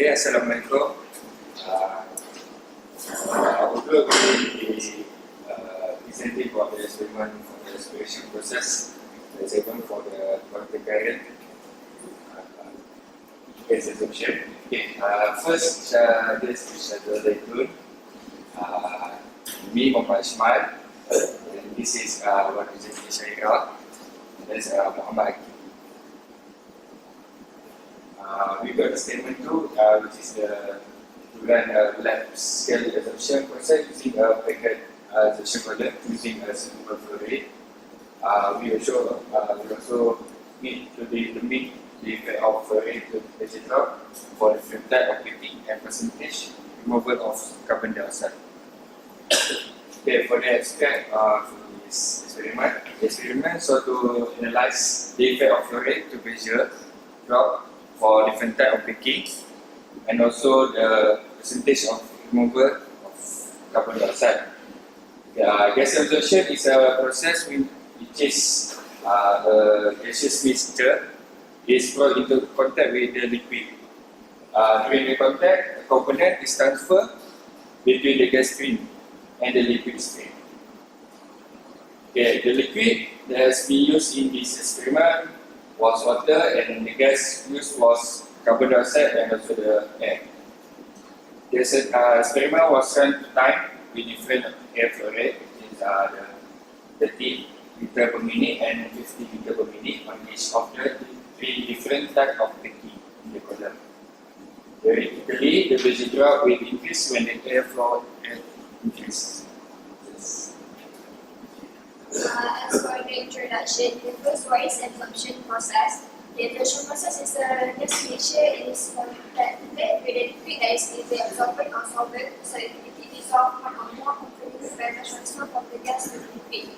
Okay, Assalamualaikum. Although we presenting about the experiment for the respiration process, the experiment for the quantum current gas absorption. Okay, first this is the Liquid me Muhammad Ismail, and this is representing Syahira, and this is Muhammad Aki. We got the statement 2, which is the to run a lab scale absorption process using a packet absorption column using a simple flow rate. We also need to limit the effect of flow rate to etc. for different type of heating and percentage removal of carbon dioxide. Okay, for the abstract for this experiment, so to analyze the effect of flow rate to pressure drop for different type of baking, and also the percentage of removal of carbon dioxide. Gas absorption is a process which is a gaseous mixture is brought into contact with the liquid. During the contact, the component is transferred between the gas stream and the liquid stream. Okay, the liquid that has been used in this experiment was water, and the gas used was carbon dioxide and also the air. This experiment was run 2 times with different air flow rate, which is the 30 liter per minute and 50 liter per minute on each of the 3 different types of baking in the column. Theoretically, the pressure drop will increase when the air flow increases. Yes. As for the introduction, the first one is absorption process. The absorption process is a gas mixture is contact with a liquid that is either absorbed or solvent, so it dissolves one or more components by the transfer from the gas to the liquid.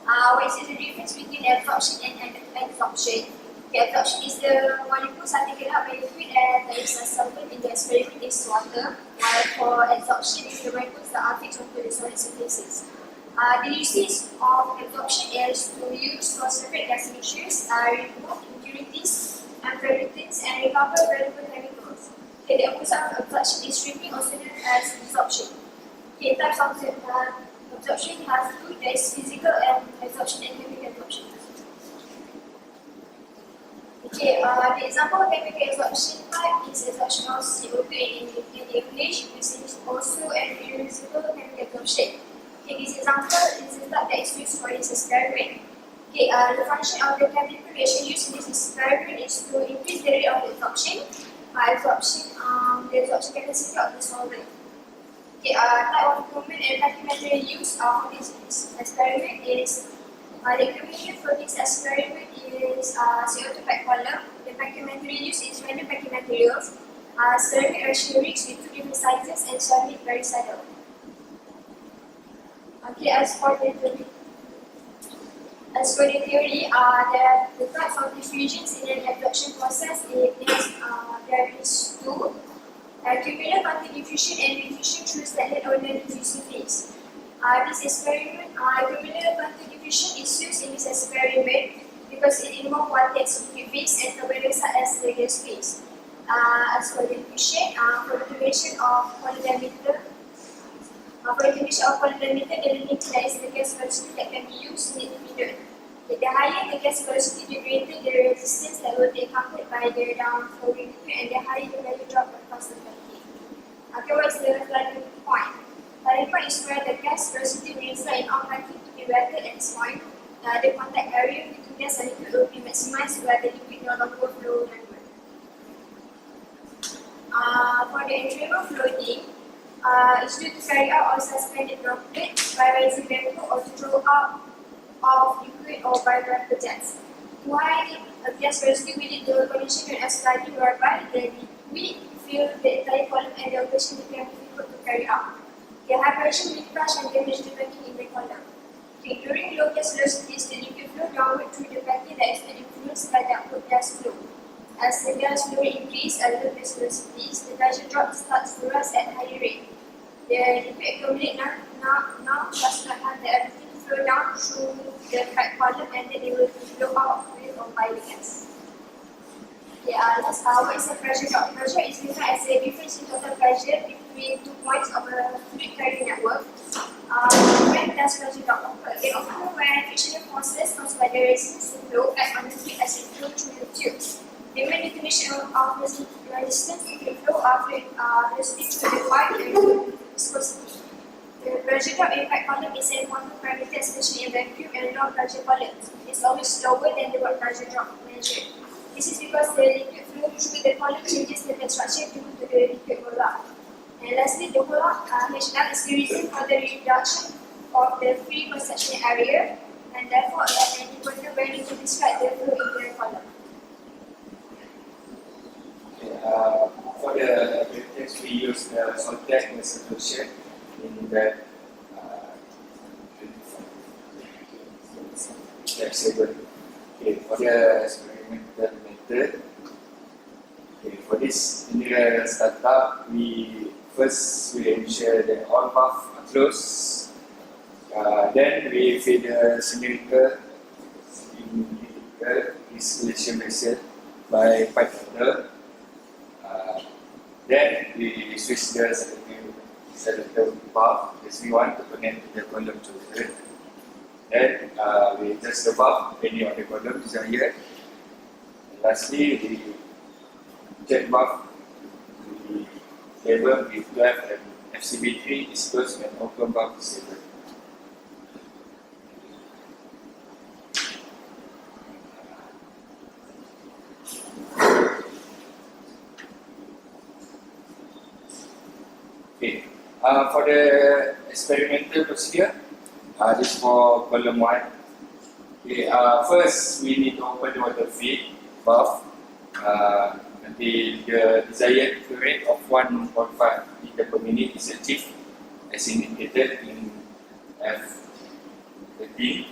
What is the difference between absorption and adsorption? The absorption is the molecules are taken up by the liquid and there is a solvent in the experiment is water, while for adsorption is the molecules that are fixed onto the solid surfaces. The usage of absorption is to use for separate gas mixtures, remove impurities, pollutants, and recover valuable chemicals. Okay, the opposite of absorption is stripping, also known as desorption. Okay, types of absorption have 2, there is physical absorption and chemical absorption. Okay, the example of chemical absorption type is absorption of CO2 in English, which is also an irreversible chemical absorption. Okay, this example is the type that is used for this experiment. Okay, the function of the chemical reaction used in this experiment is to increase the rate of absorption, the absorption capacity of the solvent. Okay, type of equipment and packing material used for this experiment is the equipment for this experiment is CO2 pack column. The packing material used is random packing materials, ceramic rationics with 2 different sizes, and ceramic varicidal. Okay, as for the theory, the types of diffusions in an absorption process there is 2. Cumulative quantum diffusion and diffusion through standard ordinary diffusion phase. This experiment, cumulative quantum diffusion is used in this experiment because it involves one gas liquid phase and carbon dioxide as the gas phase. As for the diffusion, for the duration of polarimeter, the limit is the gas velocity that can be used in the middle. The higher the gas velocity, the greater the resistance that will be encountered by the downflowing liquid, and the higher the value drop across the vacuum. Okay, what is the starting point? Starting point is where the gas velocity will reside in all vacuum to be welded at this point. The contact area between gas and liquid will be maximized where the liquid no longer flow downward. For the internal floating, it's due to carry out or suspend the droplet by rising vapor or to throw out of liquid or by vapor jets. While a gas velocity will lead to a condition known as flooding, whereby the liquid fill the entire column and the operation became difficult to carry out. The high pressure will crush and damage the packing in the column. Okay, during low gas velocities, the liquid flow downward through the packing that is not influenced by the output gas flow. As the gas flow increases at low gas velocities, the pressure drop starts to rise at higher rate. The liquid accumulate now does not have the ability to flow down through the pipe column, and then it will flow out with or by the gas. Okay, what is the pressure drop? Pressure is defined as the difference in total pressure between 2 points of a fluid carrying network. When does pressure drop occur? It occurs when frictional forces caused by the resistance to flow act on the fluid as it flows through the tubes. The main definition of resistance to the flow of velocity through the pipe and viscosity. The pressure drop in pipe column is an important parameter, especially in vacuum and low pressure columns. It's always lower than the work pressure drop measured. This is because the liquid flow through the column changes the structure due to the liquid rollout. And lastly, the rollout HL is the reason for the reduction of the free cross-sectional area, and therefore an important value to describe the flow in the column. For the text, we use the Soltec solution in that step 7. Okay, for the experimental method, okay, for this in the startup, we ensure that all valves are closed. Then we feed the cylindrical distillation vessel by pipe holder. Then we switch the selector valve SV1 to connect to the column 2. Then we adjust the valve depending on the column desired. Lastly, we check valve. We label with 12 and FCB3 is closed and open valve is labeled. Okay. For the experimental procedure, this for column 1. Okay, first we need to open the water feed valve until the desired flow rate of 1.5 liter per minute is achieved as indicated in F13.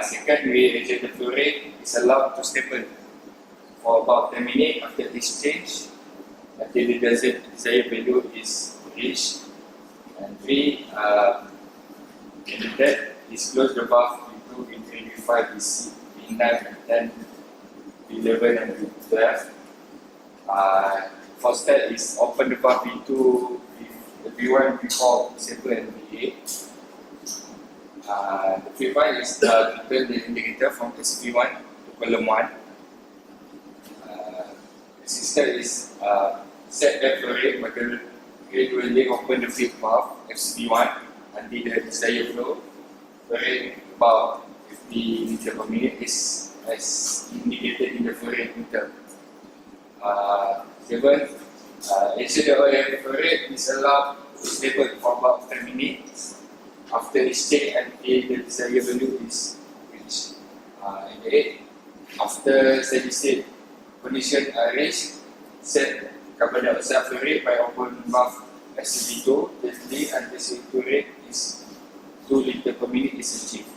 Second, we adjust the flow rate is allowed to stable for about 10 minutes after discharge until the desired value is reached. And 3, in the third, disclose the valve into V3, V5, V6, V9, V10, V11 and V12. First step is open the valve V2, V1, V4, V7 and V8. The fifth one is to turn the indicator from SV1 to column 1. The sixth step is set the flow rate gradually open the fifth valve SV1 until the desired flow rate about 50 meter per minute is as indicated in the flow rate meter. 7. Ensure the oil flow rate is allowed to stable for about 10 minutes after discharge until the desired value is reached. And 8. After steady state condition are reached, set carbon dioxide flow rate by open valve SCB2 gently until the flow rate is 2 liter per minute is achieved.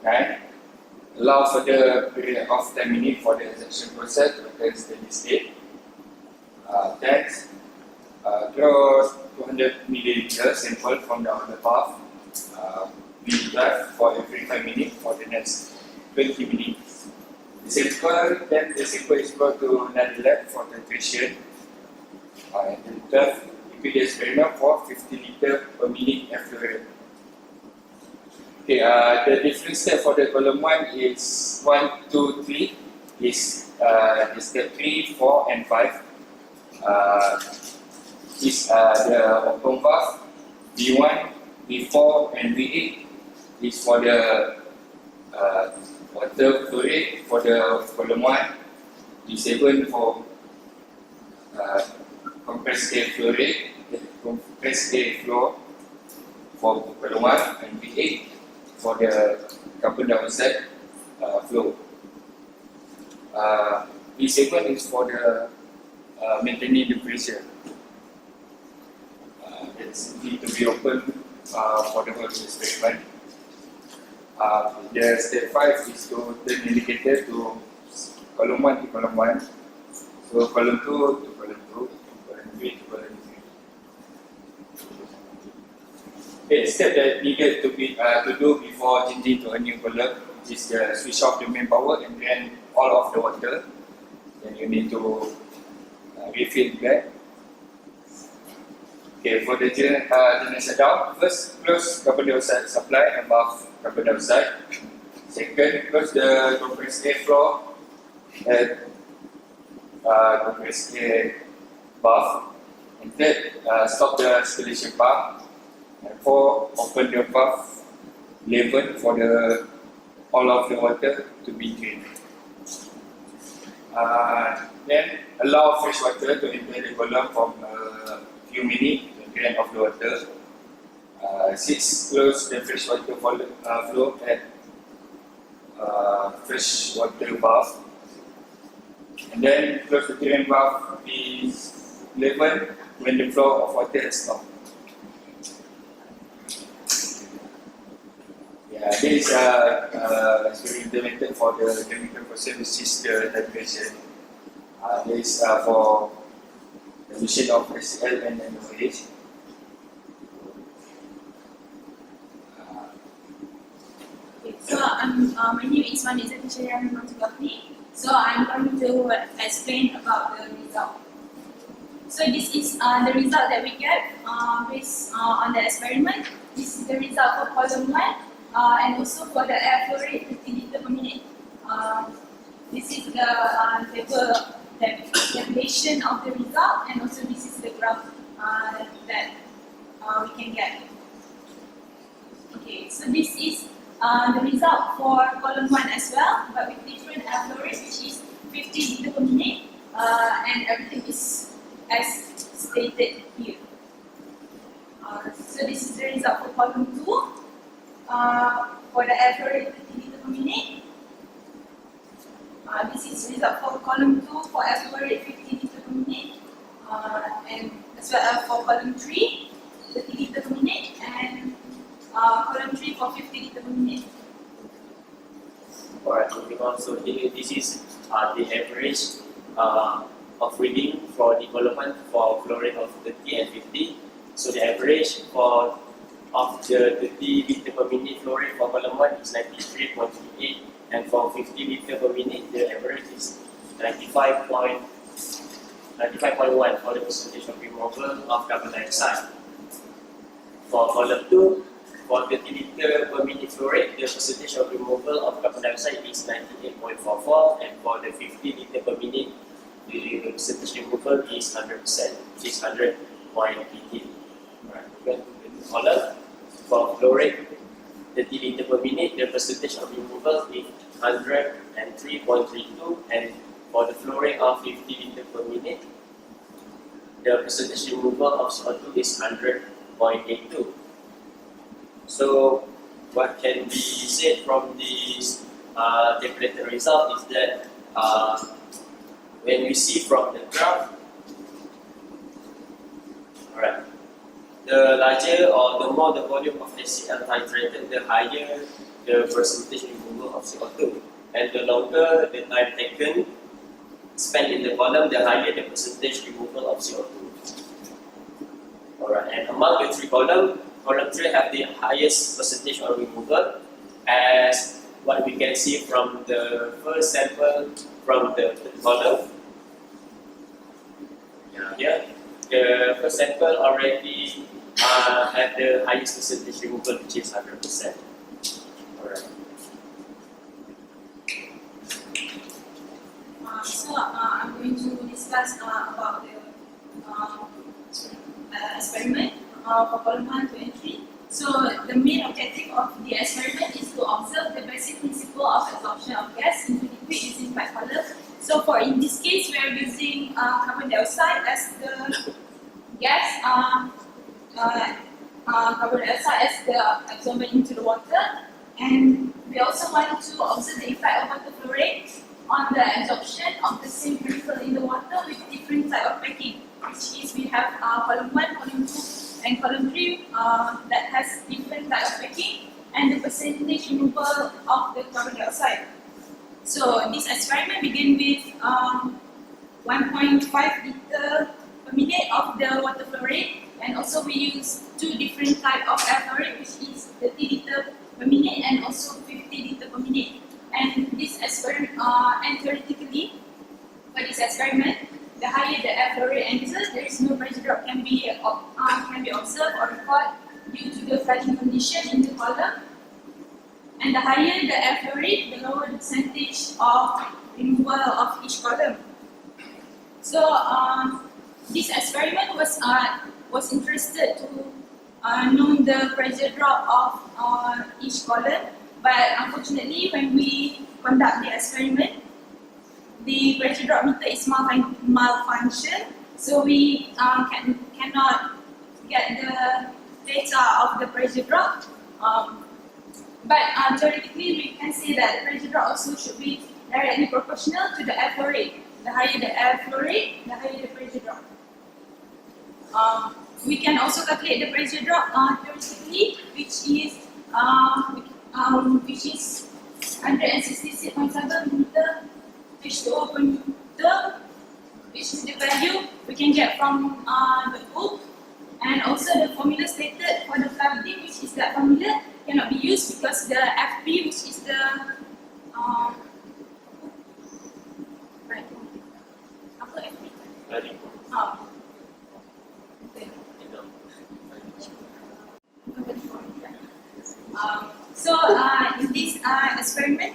9. Allow for the period of 10 minutes for the injection process to occur steady state. 10. Draw 200 milliliter sample from the outer valve. We drive for every 5 minutes for the next 20 minutes. Then the sample is brought to another lab for titration. And then 12, repeat the experiment for 50 liter per minute flow rate. Okay, the different step for the column 1 is 1, 2, 3 is the step 3, 4 and 5 is the open valve. V1, V4 and V8 is for the water flow rate for the column 1. V7 for compressed air flow rate, compressed air flow for column 1 and V8 for the carbon dioxide flow. V7 is for the maintaining the pressure. It's need to be open for the whole experiment. The step 5 is to turn the indicator to column 1 to column 1. So column 2 to column 2, column 3 to column 3. Okay, step that needed to do before changing to a new column is the switch off the main power and then all of the water. Then you need to refill back. Okay, for the general shutdown, first close carbon dioxide supply above carbon dioxide. Second, close the compressed air floor at compressed air valve. And third, stop the circulation pump. And four, open the valve 11 for all of the water to be drained. Then allow fresh water to enter the column from a few minutes to the end of the water. 6, close the fresh water flow at fresh water valve. And then close the drain valve P11 when the flow of water has stopped. Yeah, this is implemented for the chemical process, which is the temperature. This is for the machine of SL and NOH. So my name is Vanessa Tishayan Montugapni. So I'm going to explain about the result. So this is the result that we get based on the experiment. This is the result for column 1 and also for the air flow rate 50 liters per minute. This is the table tabulation of the result, and also this is the graph that we can get. Okay, so this is the result for column 1 as well, but with different air flow rate, which is 50 liters per minute, and everything is as stated here. So this is the result for column 2, for the air flow rate 50 liters per minute. This is the result for column 2 for air flow rate 50 liters per minute, and as well as for column 3, 30 liters per minute, and column 3 for 50 liters per minute. Alright, moving on. So here, this is the average of reading for the column 1 for flow rate of 30 and 50. So the average of the 30 liters per minute flow rate for column 1 is 93.38, and for 50 liters per minute the average is 95.1 for the percentage of removal of carbon dioxide. For column 2, for 30 liters per minute flow rate, the percentage of removal of carbon dioxide is 98.44, and for the 50 liters per minute, the percentage removal is 100%, which is 100.18. Right. Then the column for flow rate 30 liters per minute, the percentage of removal is 103.32, and for the flow rate of 50 liters per minute, the percentage removal of CO2 is 100.82. So what can be said from this tabulated result is that when we see from the graph, alright, the larger or the more the volume of HCl titrated, the higher the percentage removal of CO2, and the longer the time taken spent in the column, the higher the percentage removal of CO2. Alright, and among the 3 columns, column 3 have the highest percentage of removal, as what we can see from the first sample from the column. Here, the first sample already had the highest percentage removal, which is 100%. Alright. So I'm going to discuss about the experiment for column 1, 2, and 3. So the main objective of the experiment is to observe the basic principle of absorption of gas into liquid using 5 columns. So in this case, we are using carbon dioxide as the gas, carbon dioxide as the absorbent into the water, and we also want to observe the effect of water flow rate on the absorption of the same chemical in the water with different type of packing, which is we have column 1, column 2, and column 3 that has different type of packing, and the percentage removal of the carbon dioxide. So this experiment began with 1.5 liter per minute of the water flow rate, and also we use 2 different type of air flow rate, which is 30 liter per minute and also 50 liter per minute. And this experiment, and theoretically, for this experiment, the higher the air flow rate enters, there is no pressure drop can be observed or recorded due to the flooding condition in the column. And the higher the air flow rate, the lower the percentage of removal of each column. So this experiment was interested to know the pressure drop of each column, but unfortunately, when we conduct the experiment, the pressure drop meter is malfunction, so we cannot get the data of the pressure drop. But theoretically, we can say that the pressure drop also should be directly proportional to the air flow rate. The higher the air flow rate, the higher the pressure drop. We can also calculate the pressure drop theoretically, which is 166.7 meter H2O per meter, which is the value we can get from the book. And also the formula stated for the flooding, which is that formula cannot be used because the FP, which is the apa FP? So in this experiment,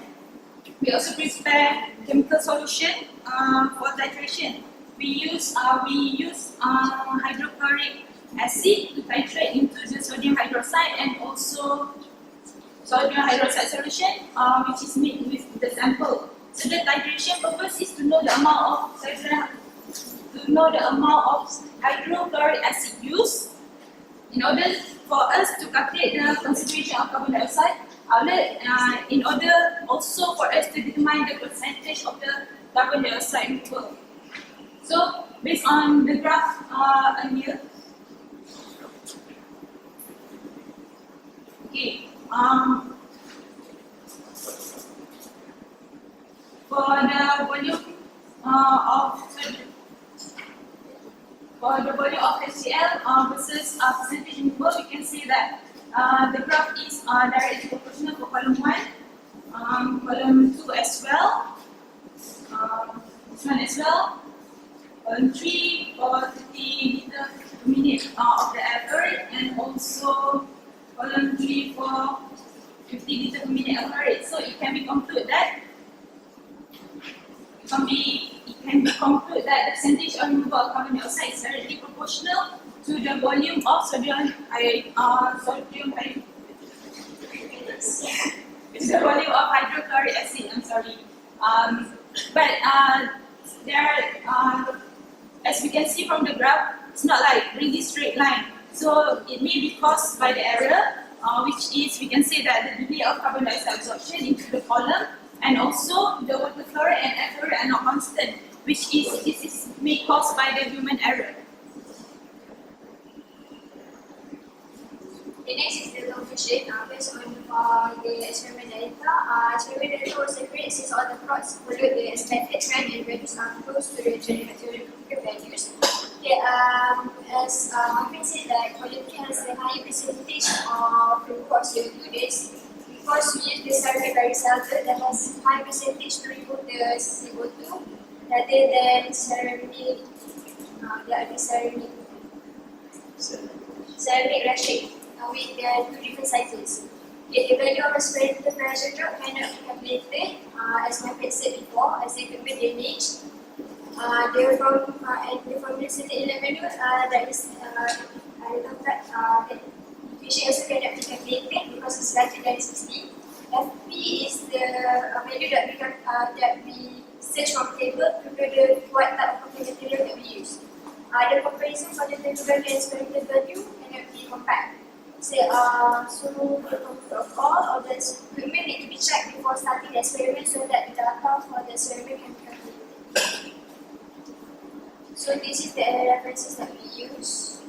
we also prepare chemical solution for titration. We use hydrochloric acid to titrate into the sodium hydroxide and also sodium hydroxide solution, which is made with the sample. So the titration purpose is to know the amount of hydrochloric acid used in order for us to calculate the concentration of carbon dioxide outlet, in order also for us to determine the percentage of the carbon dioxide removal. So based on the graph earlier, okay, for the volume of HCl versus percentage removal, we can see that the graph is directly proportional for column 1, column 2 as well, this one as well, column 3 for 30 liter per minute of the air flow rate, and also column 3 for 50 liter per minute air flow rate. So it can be concluded that the percentage of removal of carbon dioxide is directly proportional to the volume of the volume of hydrochloric acid. I'm sorry, but as we can see from the graph, it's not like really straight line. So it may be caused by the error, which is we can say that the degree of carbon dioxide absorption into the column, and also the water flow rate and air flow rate are not constant, which is may caused by the human error. The next is the long question based on the experiment data. Experiment data was accurate since all the plots followed the expected trend and values are close to the theoretical values. Okay, as Marvin said, that quality has a high percentage of removal of CO2. This because we use the ceramic birecycler that has high percentage to remove the CO2 rather than ceramic, ceramic ratchet. With their two different sizes. Okay, the value of respirator pressure drop cannot be calculated, as my friend said before, as the equipment damaged. The formula stated in the manual that is that efficiency also cannot be calculated because it's larger than 60. FP is the value that we search from table to know what type of material that we use. The comparison for the table value and experimental value cannot be compared. So the protocol of the equipment need to be checked before starting the experiment so that the data for the experiment can be calculated. So this is the references that we use.